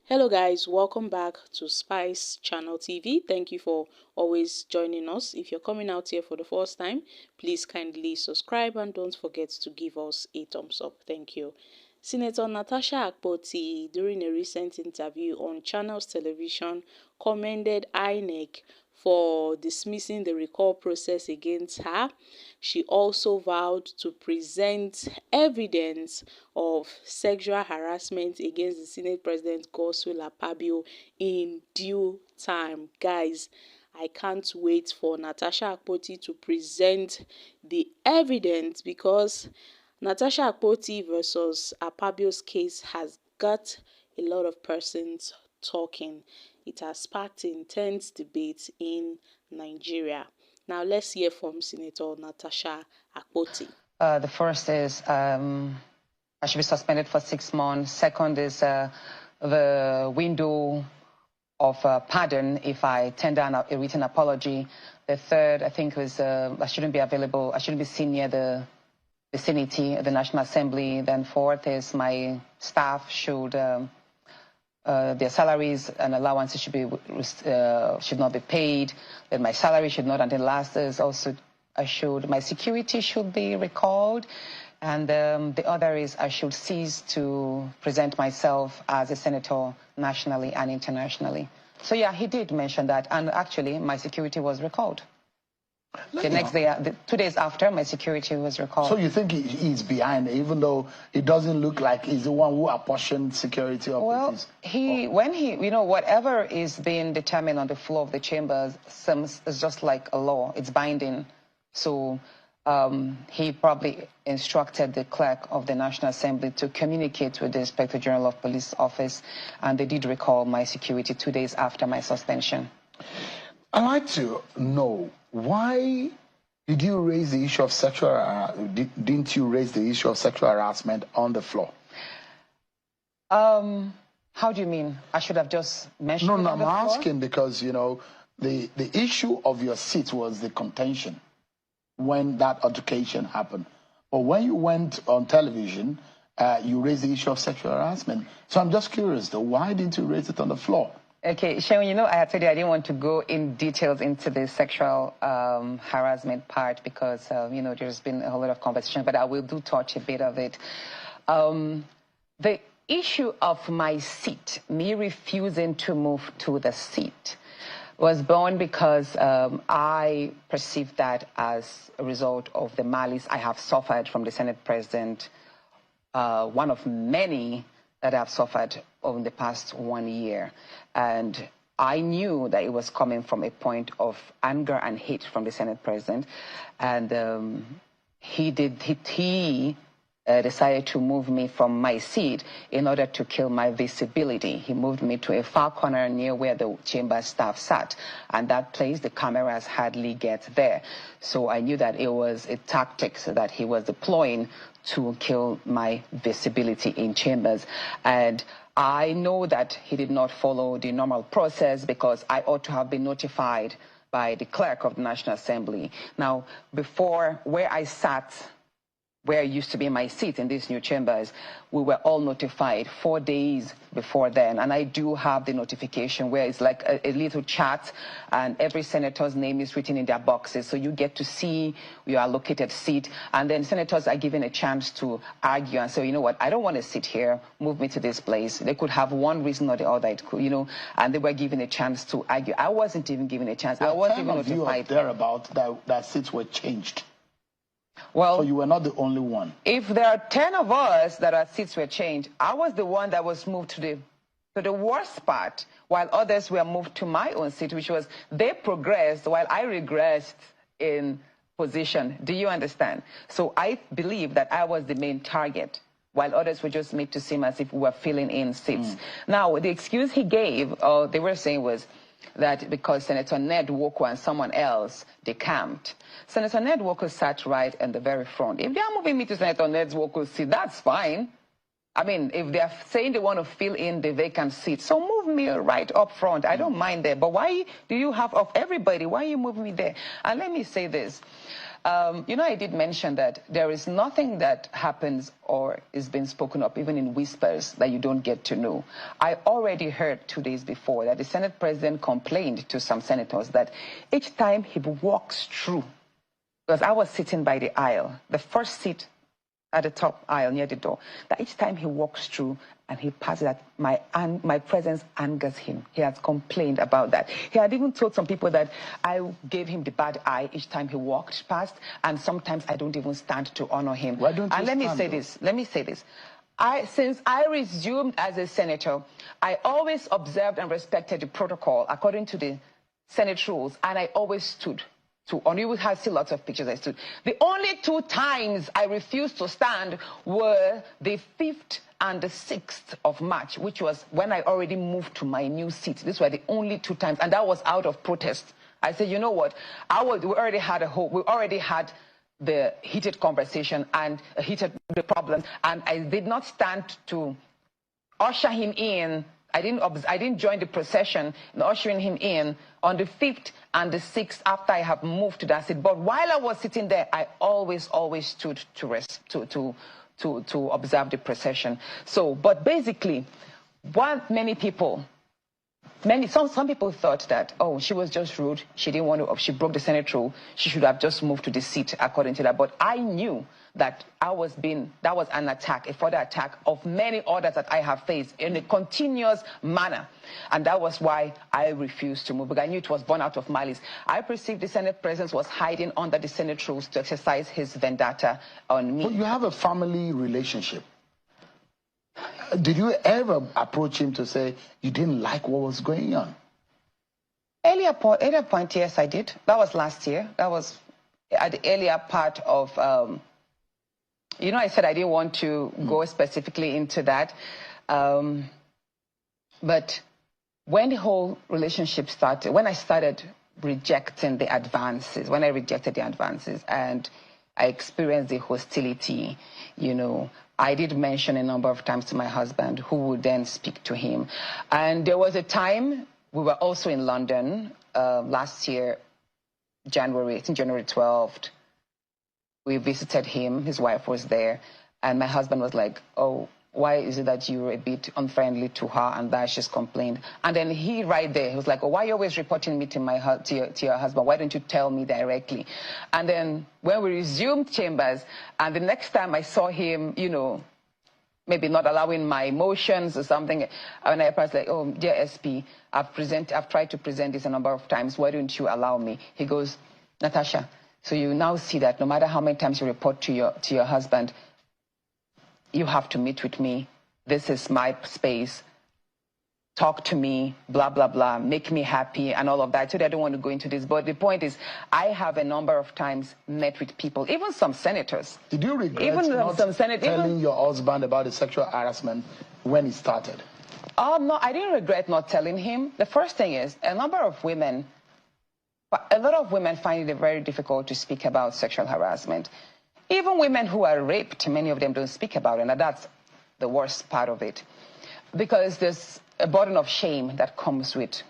Hello guys, welcome back to Spice Channel TV. Thank you for always joining us. If you're coming out here for the first time, please kindly subscribe and don't forget to give us a thumbs up. Thank you. Senator Natasha Akpabio, during a recent interview on Channels Television, commended INEC for dismissing the recall process against her. She also vowed to present evidence of sexual harassment against the Senate President Akpabio in due time. Guys, I can't wait for Natasha Akpabio to present the evidence because Natasha Akpabio versus Akpabio's case has got a lot of persons talking. It has sparked intense debate in Nigeria. Now let's hear from Senator Natasha Akpabio. The first is I should be suspended for 6 months. Second is the window of pardon if I tender a written apology. The third, I think, was I shouldn't be available. I shouldn't be seen near the vicinity of the National Assembly. Then fourth is my staff should their salaries and allowances should not be paid. Then my salary should not. And the last is also my security should be recalled. And the other is I should cease to present myself as a senator nationally and internationally. So yeah, he did mention that. And actually, my security was recalled. The next day, 2 days after, my security was recalled. So you think he's behind, even though it doesn't look like he's the one who apportioned security operatives? Well, whatever is being determined on the floor of the chambers, is just like a law. It's binding. So he probably instructed the clerk of the National Assembly to communicate with the Inspector General of Police office, and they did recall my security 2 days after my suspension. I'd like to know, why did you raise the issue of didn't you raise the issue of sexual harassment on the floor? How do you mean? I should have just mentioned it on the floor? I'm asking because, you know, the issue of your seat was the contention when that altercation happened. But when you went on television, you raised the issue of sexual harassment. So I'm just curious, though, why didn't you raise it on the floor? Okay, Sharon, you know, I had said I didn't want to go in details into the sexual harassment part because, there's been a whole lot of conversation, but I will touch a bit of it. The issue of my seat, me refusing to move to the seat, was born because I perceived that as a result of the malice I have suffered from the Senate President, one of many that I've suffered over the past 1 year. And I knew that it was coming from a point of anger and hate from the Senate President. And he decided to move me from my seat in order to kill my visibility. He moved me to a far corner near where the chamber staff sat. And that place, the cameras hardly get there. So I knew that it was a tactic that he was deploying to kill my visibility in chambers. And I know that he did not follow the normal process because I ought to have been notified by the clerk of the National Assembly. Now, before where I sat, where it used to be my seat in these new chambers, we were all notified 4 days before then. And I do have the notification where it's like a little chat and every senator's name is written in their boxes. So you get to see your allocated seat. And then senators are given a chance to argue and say, you know what, I don't want to sit here, move me to this place. They could have one reason or the other, it could, and they were given a chance to argue. I wasn't even given a chance. I wasn't even notified. Thereabout that seats were changed. Well, so you were not the only one. If there are 10 of us that our seats were changed, I was the one that was moved to the worst part, while others were moved to my own seat, which was they progressed while I regressed in position. Do you understand? So I believe that I was the main target, while others were just made to seem as if we were filling in seats. Now, the excuse he gave, or they were saying, was that because Senator Ned Walker and someone else decamped. Senator Ned Walker sat right in the very front. If they are moving me to Senator Ned Walker's seat, that's fine. I mean, if they're saying they want to fill in the vacant seat, so move me right up front. I don't mind there. But why do you have, of everybody, why are you moving me there? And let me say this. I did mention that there is nothing that happens or is being spoken of, even in whispers, that you don't get to know. I already heard 2 days before that the Senate president complained to some senators that each time he walks through, because I was sitting by the aisle, the first seat at the top aisle near the door, that each time he walks through and he passes that, my presence angers him. He has complained about that. He had even told some people that I gave him the bad eye each time he walked past, and sometimes I don't even stand to honor him. Why don't you and let me say this. Since I resumed as a senator, I always observed and respected the protocol according to the Senate rules, and I always stood to honor. You will see lots of pictures I stood. The only 2 times I refused to stand were the 5th and the 6th of March, which was when I already moved to my new seat. These were the only 2 times, and that was out of protest. I said, you know what? We already had the heated conversation and the problem, and I did not stand to usher him in. I didn't join the procession in ushering him in on the 5th and the 6th after I have moved to that seat. But while I was sitting there, I always stood to observe the procession. So, but basically, what some people thought that, oh, she was just rude. She didn't want to. She broke the Senate rule. She should have just moved to the seat according to that. But I knew that that was an attack, a further attack of many others that I have faced in a continuous manner. And that was why I refused to move, because I knew it was born out of malice. I perceived the Senate president was hiding under the Senate rules to exercise his vendetta on me. But you have a family relationship. Did you ever approach him to say you didn't like what was going on? Earlier point, yes, I did. That was last year. That was at the earlier part of... I said I didn't want to go specifically into that. But when the whole relationship started, when I started rejecting the advances, and I experienced the hostility, I did mention a number of times to my husband, who would then speak to him. And there was a time, we were also in London last year, January 12th. We visited him, his wife was there, and my husband was like, oh, why is it that you're a bit unfriendly to her and that she's complained? And then he right there, he was like, oh, why are you always reporting me to your husband? Why don't you tell me directly? And then when we resumed chambers, and the next time I saw him, maybe not allowing my emotions or something, and I was like, oh, dear SP, I've tried to present this a number of times. Why don't you allow me? He goes, Natasha, so you now see that no matter how many times you report to your husband, you have to meet with me. This is my space. Talk to me, blah, blah, blah, make me happy and all of that. So I don't want to go into this. But the point is, I have a number of times met with people, even some senators. Did you regret telling your husband about the sexual harassment when it started? No, I didn't regret not telling him. The first thing is, a lot of women find it very difficult to speak about sexual harassment. Even women who are raped, many of them don't speak about it, and that's the worst part of it. Because there's a burden of shame that comes with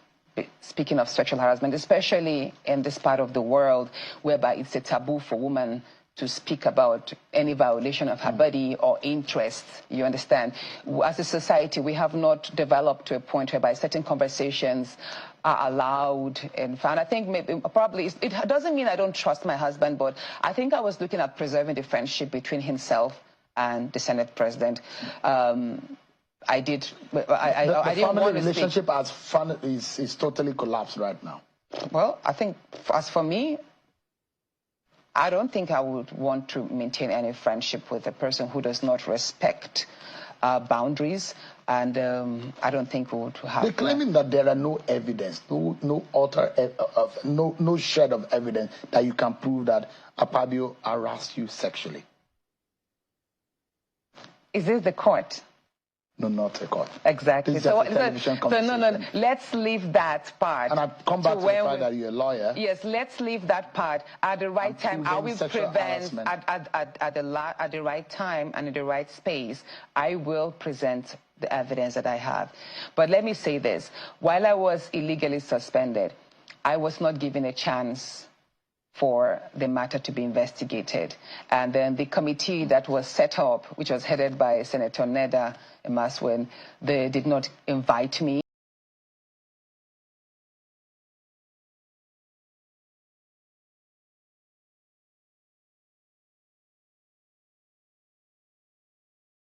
speaking of sexual harassment, especially in this part of the world, whereby it's a taboo for women to speak about any violation of her body or interest, you understand? As a society, we have not developed to a point whereby certain conversations are allowed. And I think probably, it doesn't mean I don't trust my husband, but I think I was looking at preserving the friendship between himself and the Senate president. I didn't want to family relationship is totally collapsed right now. Well, I think as for me, I don't think I would want to maintain any friendship with a person who does not respect boundaries, and I don't think we would have. They're claiming that there are no evidence, no shred of evidence that you can prove that Akpabio harassed you sexually. Is this the court? No, not a court. Exactly. So no, let's leave that part. And I've come back to the fact that you're a lawyer. Yes, let's leave that part. At the right time, I will prevent, at the right time and in the right space, I will present the evidence that I have. But let me say this. While I was illegally suspended, I was not given a chance for the matter to be investigated. And then the committee that was set up, which was headed by Senator Neda Emaswen, they did not invite me.